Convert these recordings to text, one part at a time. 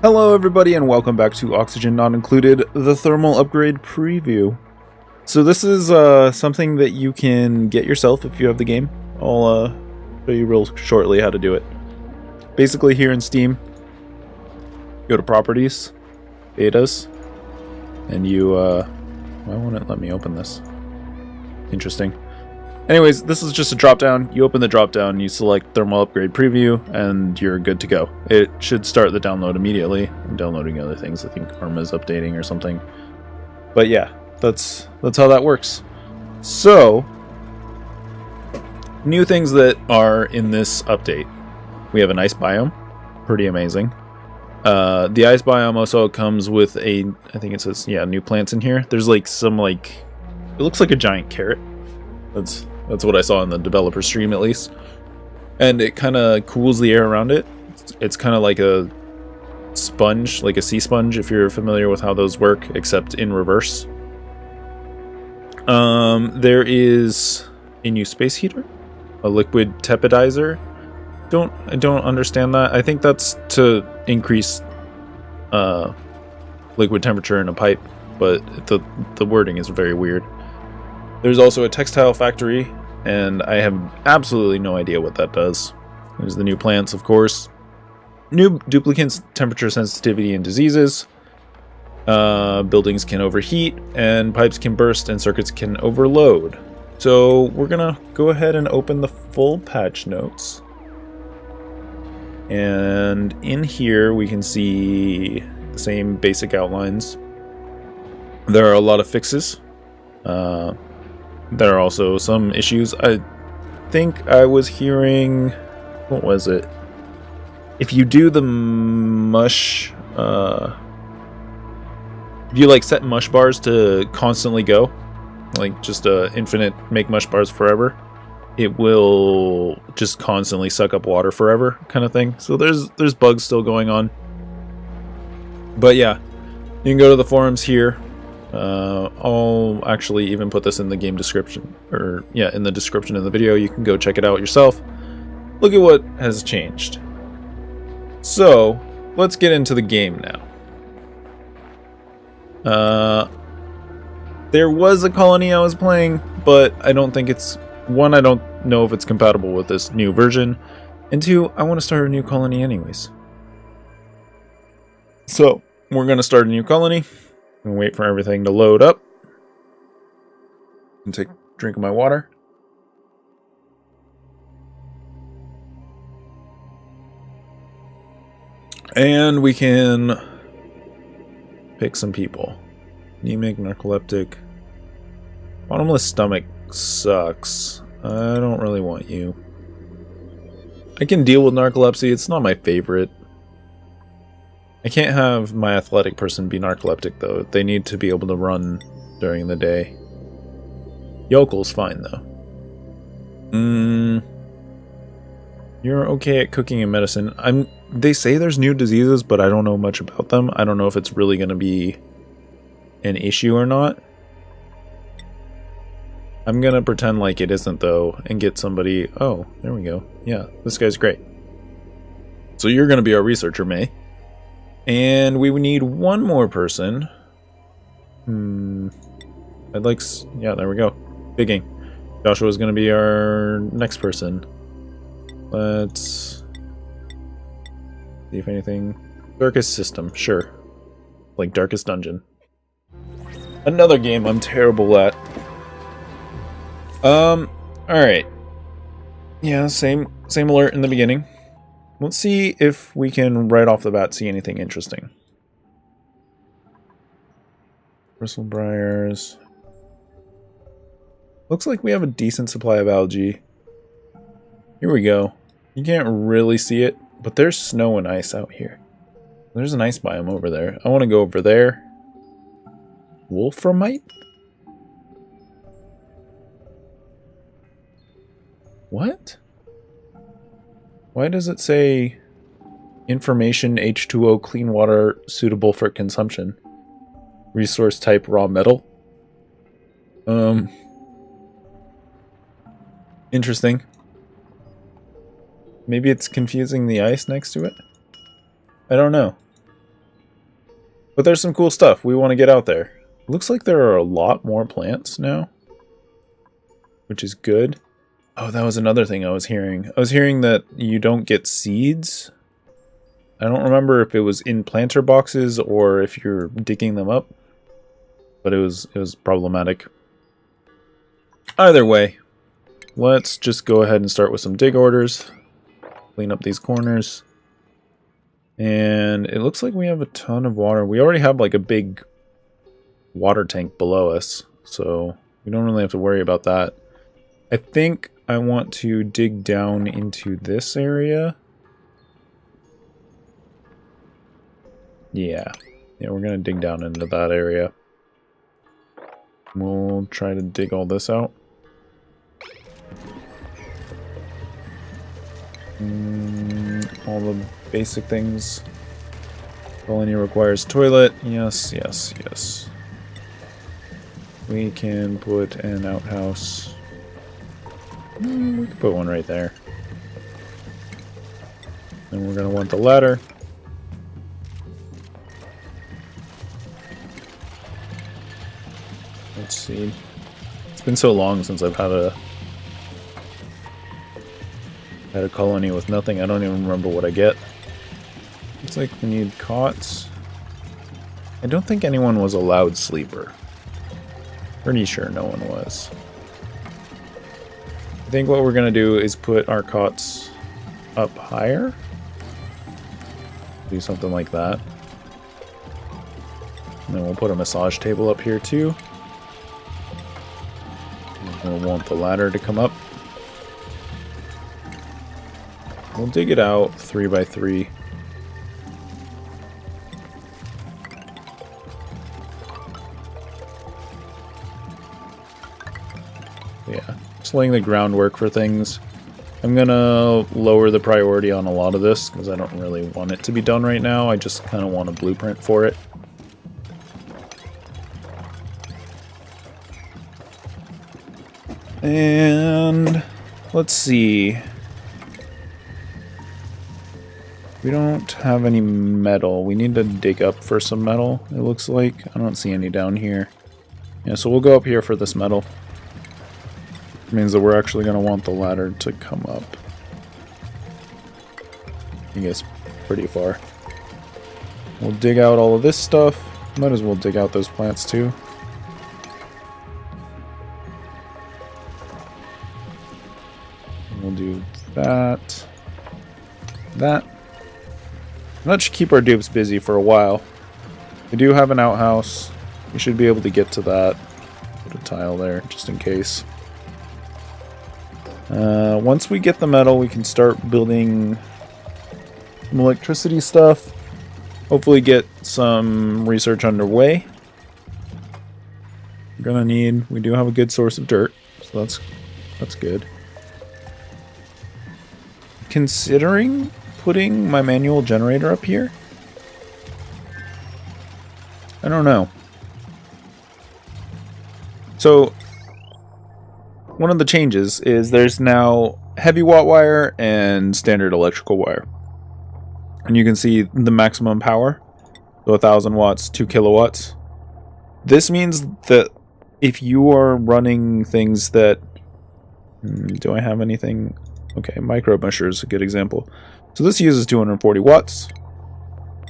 Hello everybody and welcome back to Oxygen Not Included, the thermal upgrade preview. So this is something that you can get yourself if you have the game. I'll show you real shortly how to do it. Basically here in Steam, go to Properties, Betas, and you, why won't it let me open this? Interesting. Anyways, this is just a drop-down. You open the drop-down, you select Thermal Upgrade Preview, and you're good to go. It should start the download immediately. I'm downloading other things. I think Arma's updating or something. But yeah, that's how that works. So, new things that are in this update. We have an ice biome. Pretty amazing. The ice biome also comes with I think it says, yeah, new plants in here. There's like some it looks like a giant carrot. That's what I saw in the developer stream, at least. And it kind of cools the air around it. It's kind of like a sponge, like a sea sponge, if you're familiar with how those work, except in reverse. There is a new space heater, a liquid tepidizer. I don't understand that. I think that's to increase liquid temperature in a pipe, but the wording is very weird. There's also a textile factory, and I have absolutely no idea what that does. There's the new plants, of course. New duplicants, temperature sensitivity, and diseases. Buildings can overheat, and pipes can burst, and circuits can overload. So we're gonna go ahead and open the full patch notes. And in here we can see the same basic outlines. There are a lot of fixes. There are also some issues. I think I was hearing... What was it? If you do the mush... if you set mush bars to constantly go, just infinite make mush bars forever, it will just constantly suck up water forever kind of thing. So there's bugs still going on. But yeah, you can go to the forums here. I'll actually even put this in the game description, or yeah, in the description of the video. You can go check it out yourself. Look at what has changed. So let's get into the game now. There was a colony I was playing, but I don't think it's... One, I don't know if it's compatible with this new version, and two, I want to start a new colony anyways. So we're going to start a new colony and wait for everything to load up. And take a drink of my water. And we can pick some people. Anemic, narcoleptic. Bottomless stomach sucks. I don't really want you. I can deal with narcolepsy. It's not my favorite. I can't have my athletic person be narcoleptic, though. They need to be able to run during the day. Yokel's fine, though. You're okay at cooking and medicine. They say there's new diseases, but I don't know much about them. I don't know if it's really going to be an issue or not. I'm going to pretend like it isn't, though, and get somebody... Oh, there we go. Yeah, this guy's great. So you're going to be our researcher, May. And we would need one more person. I'd like... Yeah, there we go. Digging. Joshua's going to be our next person. Let's see if anything... Darkest system, sure. Like Darkest Dungeon. Another game I'm terrible at. Alright. Yeah, same alert in the beginning. Let's see if we can right off the bat see anything interesting. Bristlebriars. Looks like we have a decent supply of algae. Here we go. You can't really see it, but there's snow and ice out here. There's an ice biome over there. I want to go over there. Wolframite? What? Why does it say information H2O clean water suitable for consumption? Resource type raw metal? Interesting. Maybe it's confusing the ice next to it? I don't know. But there's some cool stuff. We want to get out there. Looks like there are a lot more plants now, which is good. Oh, that was another thing I was hearing. I was hearing that you don't get seeds. I don't remember if it was in planter boxes or if you're digging them up, but it was problematic. Either way, let's just go ahead and start with some dig orders. Clean up these corners. And it looks like we have a ton of water. We already have like a big water tank below us, so we don't really have to worry about that. I think I want to dig down into this area. Yeah, we're gonna dig down into that area. We'll try to dig all this out. All the basic things. Colony requires toilet. Yes, yes, yes. We can put an outhouse. We can put one right there. And we're gonna want the ladder. Let's see. It's been so long since I've had a colony with nothing. I don't even remember what I get. Looks like we need cots. I don't think anyone was a loud sleeper. Pretty sure no one was. I think what we're gonna do is put our cots up higher. Do something like that. And then we'll put a massage table up here too. And we'll want the ladder to come up. We'll dig it out 3 by 3. Yeah, just laying the groundwork for things. I'm gonna lower the priority on a lot of this because I don't really want it to be done right now. I just kind of want a blueprint for it. And let's see. We don't have any metal. We need to dig up for some metal, it looks like. I don't see any down here. Yeah, so we'll go up here for this metal. It means that we're actually going to want the ladder to come up. I guess pretty far. We'll dig out all of this stuff. Might as well dig out those plants too. We'll do that. That. And that should keep our dupes busy for a while. We do have an outhouse. We should be able to get to that. Put a tile there, just in case. Once we get the metal, we can start building some electricity stuff. Hopefully get some research underway. We're gonna need... We do have a good source of dirt, so that's good. Considering putting my manual generator up here? I don't know. So, one of the changes is there's now heavy watt wire and standard electrical wire. And you can see the maximum power. So 1,000 watts, 2 kilowatts. This means that if you are running things that... do I have anything? Okay, micro mesher is a good example. So this uses 240 watts.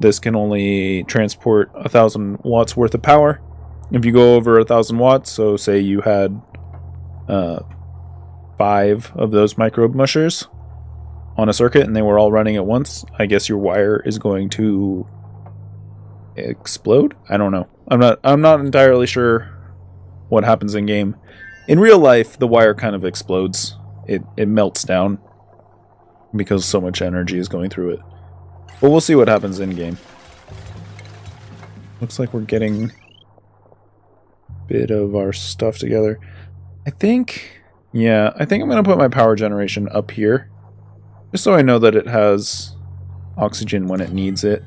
This can only transport 1,000 watts worth of power. If you go over 1,000 watts, so say you had 5 of those micro mushers on a circuit and they were all running at once, I guess your wire is going to explode? I don't know. I'm not entirely sure what happens in game. In real life, the wire kind of explodes. It melts down because so much energy is going through it. But we'll see what happens in game. Looks like we're getting a bit of our stuff together. I think I'm going to put my power generation up here. Just so I know that it has oxygen when it needs it.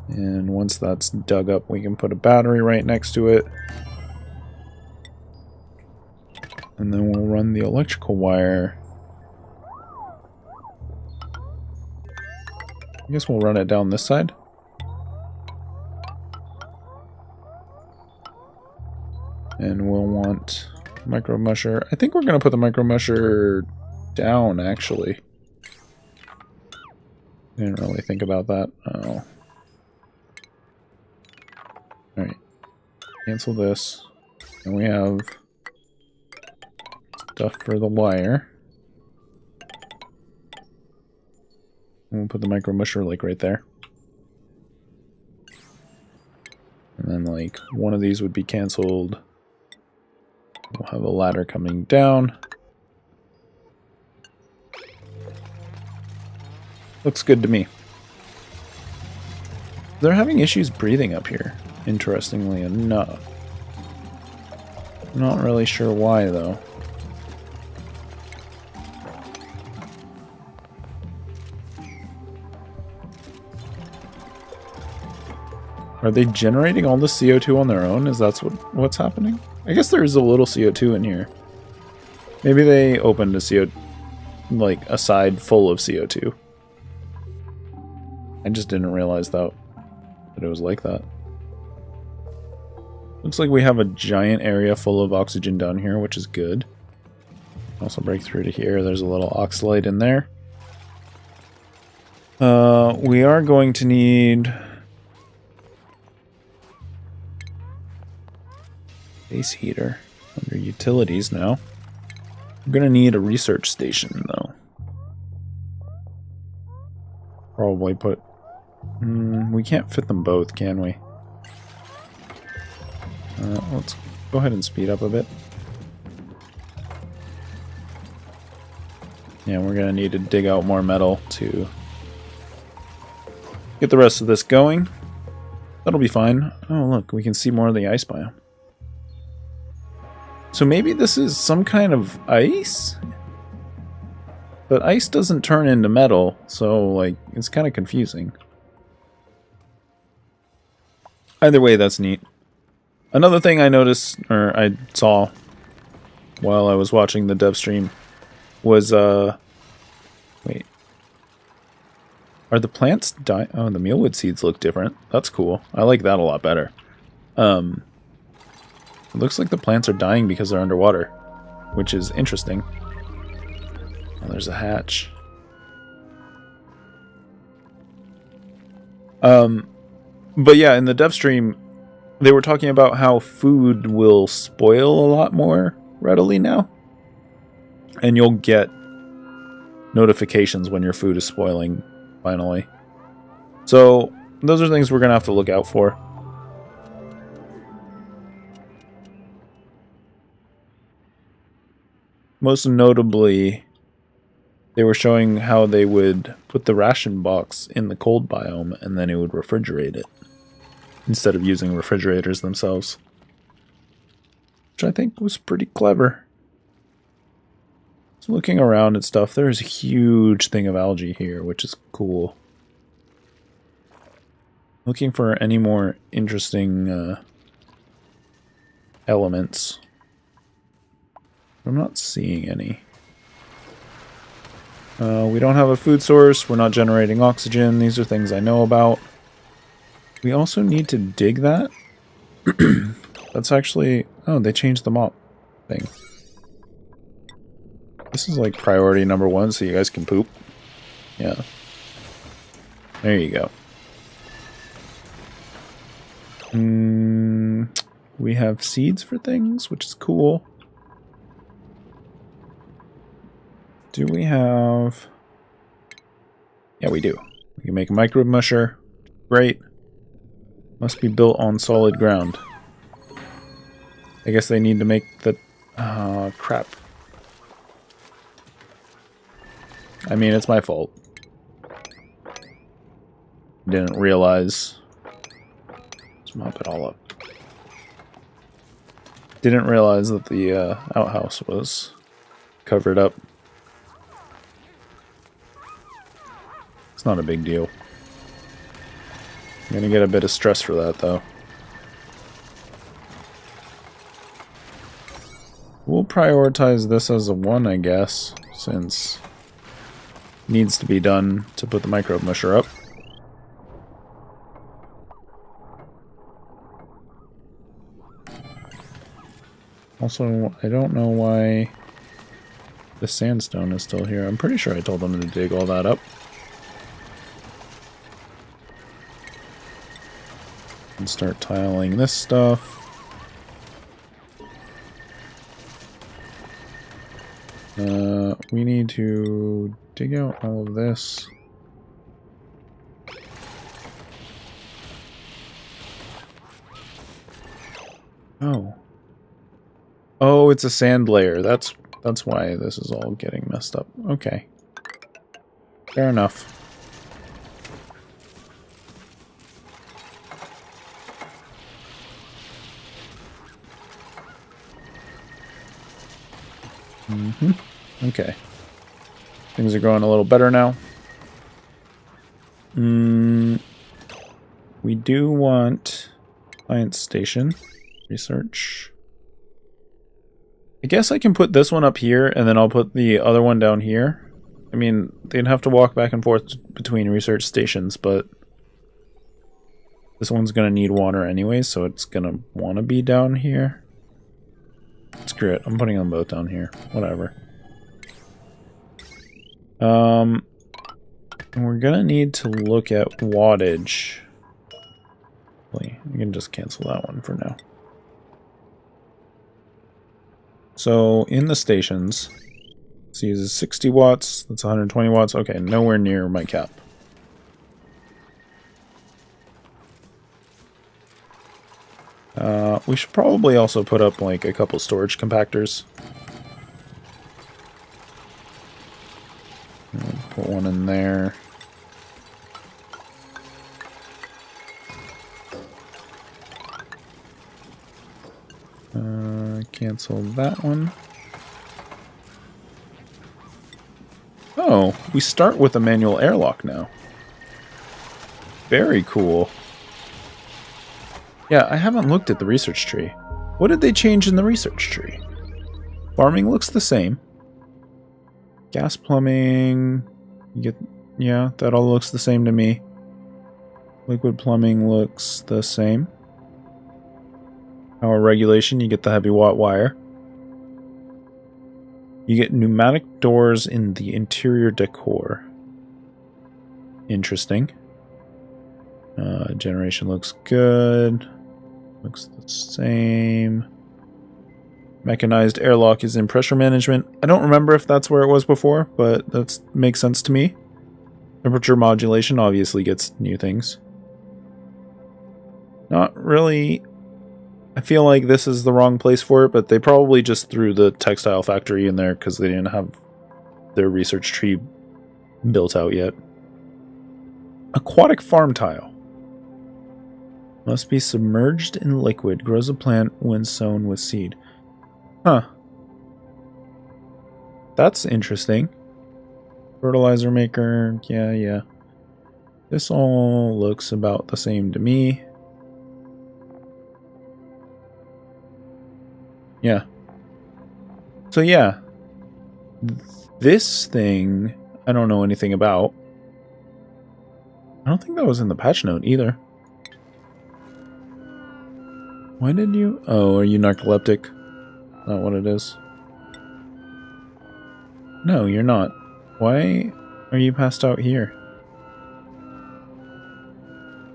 And once that's dug up, we can put a battery right next to it. And then we'll run the electrical wire I guess we'll run it down this side. And we'll want micro musher. I think we're going to put the micro musher down, actually. I didn't really think about that. Oh. Alright. Cancel this. And we have stuff for the wire. And we'll put the micro musher like right there. And then like one of these would be canceled. We'll have a ladder coming down. Looks good to me. They're having issues breathing up here, interestingly enough. I'm not really sure why, though. Are they generating all the CO2 on their own? Is that what's happening? I guess there's a little CO2 in here. Maybe they opened a side full of CO2. I just didn't realize that it was like that. Looks like we have a giant area full of oxygen down here, which is good. Also break through to here. There's a little oxalate in there. We are going to need base heater under utilities now. I'm gonna need a research station though. Probably put. We can't fit them both, can we? Let's go ahead and speed up a bit. Yeah, we're gonna need to dig out more metal to get the rest of this going. That'll be fine. Oh, look, we can see more of the ice biome. So maybe this is some kind of ice? But ice doesn't turn into metal, so, like, it's kind of confusing. Either way, that's neat. Another thing I noticed, or I saw while I was watching the dev stream, was, wait. Are the plants dying? Oh, the mealwood seeds look different. That's cool. I like that a lot better. It looks like the plants are dying because they're underwater, which is interesting. Oh, there's a hatch. But yeah, in the dev stream, they were talking about how food will spoil a lot more readily now. And you'll get notifications when your food is spoiling, finally. So, those are things we're going to have to look out for. Most notably, they were showing how they would put the ration box in the cold biome and then it would refrigerate it instead of using refrigerators themselves, which I think was pretty clever. So looking around at stuff, there's a huge thing of algae here, which is cool. Looking for any more interesting elements. I'm not seeing any. We don't have a food source. We're not generating oxygen. These are things I know about. We also need to dig that. That's actually... Oh, they changed the mop thing. This is like priority number 1 so you guys can poop. Yeah. There you go. We have seeds for things, which is cool. Do we have... Yeah, we do. We can make a microbe musher. Great. Must be built on solid ground. I guess they need to make the... crap. I mean, it's my fault. Didn't realize... Let's mop it all up. Didn't realize that the outhouse was covered up. It's not a big deal. I'm gonna get a bit of stress for that, though. We'll prioritize this as a 1, I guess, since it needs to be done to put the microbe musher up. Also, I don't know why the sandstone is still here. I'm pretty sure I told them to dig all that up. And start tiling this stuff. We need to dig out all of this. Oh. Oh, it's a sand layer. That's why this is all getting messed up. Okay. Fair enough. Okay. Things are going a little better now. We do want science station research. I guess I can put this one up here, and then I'll put the other one down here. I mean, they'd have to walk back and forth between research stations, but this one's gonna need water anyway, so it's gonna want to be down here. Screw it, I'm putting them both down here. Whatever. And we're gonna need to look at wattage. We can just cancel that one for now. So in the stations, this uses 60 watts. That's 120 watts. Okay, nowhere near my cap. We should probably also put up like a couple storage compactors. Put one in there. Cancel that one. Oh, we start with a manual airlock now. Very cool. Yeah, I haven't looked at the research tree. What did they change in the research tree? Farming looks the same. Gas plumbing, you get, yeah, that all looks the same to me. Liquid plumbing looks the same. Power regulation, you get the heavy watt wire. You get pneumatic doors in the interior decor. Interesting. Generation looks good. Looks the same. Mechanized airlock is in pressure management. I don't remember if that's where it was before, but that makes sense to me. Temperature modulation obviously gets new things. Not really. I feel like this is the wrong place for it, but they probably just threw the textile factory in there because they didn't have their research tree built out yet. Aquatic farm tile. Must be submerged in liquid. Grows a plant when sown with seed. Huh. That's interesting. Fertilizer maker. Yeah. This all looks about the same to me. Yeah. So yeah. This thing, I don't know anything about. I don't think that was in the patch note either. Why did you... Oh, are you narcoleptic? Not what it is. No, you're not. Why are you passed out here?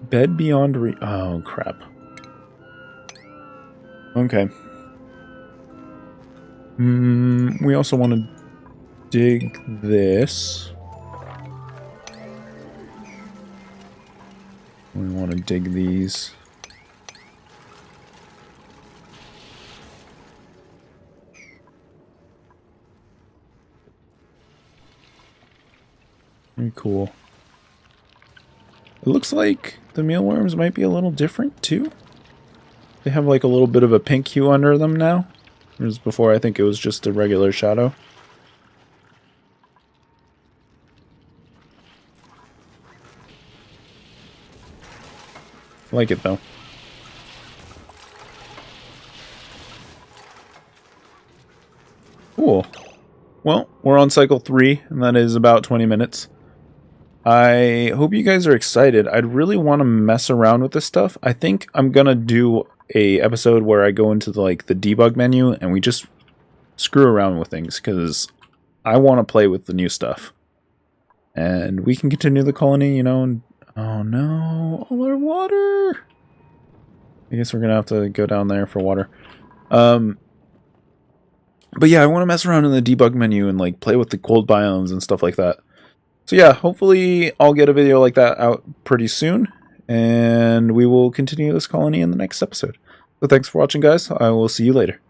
Bed beyond oh, crap. Okay. We also want to dig this. We want to dig these. Very cool. It looks like the mealworms might be a little different too. They have like a little bit of a pink hue under them now. Whereas before I think it was just a regular shadow. I like it though. Cool. Well, we're on cycle 3, and that is about 20 minutes. I hope you guys are excited. I'd really want to mess around with this stuff. I think I'm gonna do a episode where I go into the debug menu and we just screw around with things, because I want to play with the new stuff. And we can continue the colony, you know, and oh no, all our water! I guess we're gonna have to go down there for water. But yeah, I want to mess around in the debug menu and like play with the cold biomes and stuff like that. So yeah, hopefully I'll get a video like that out pretty soon, and we will continue this colony in the next episode. So thanks for watching, guys. I will see you later.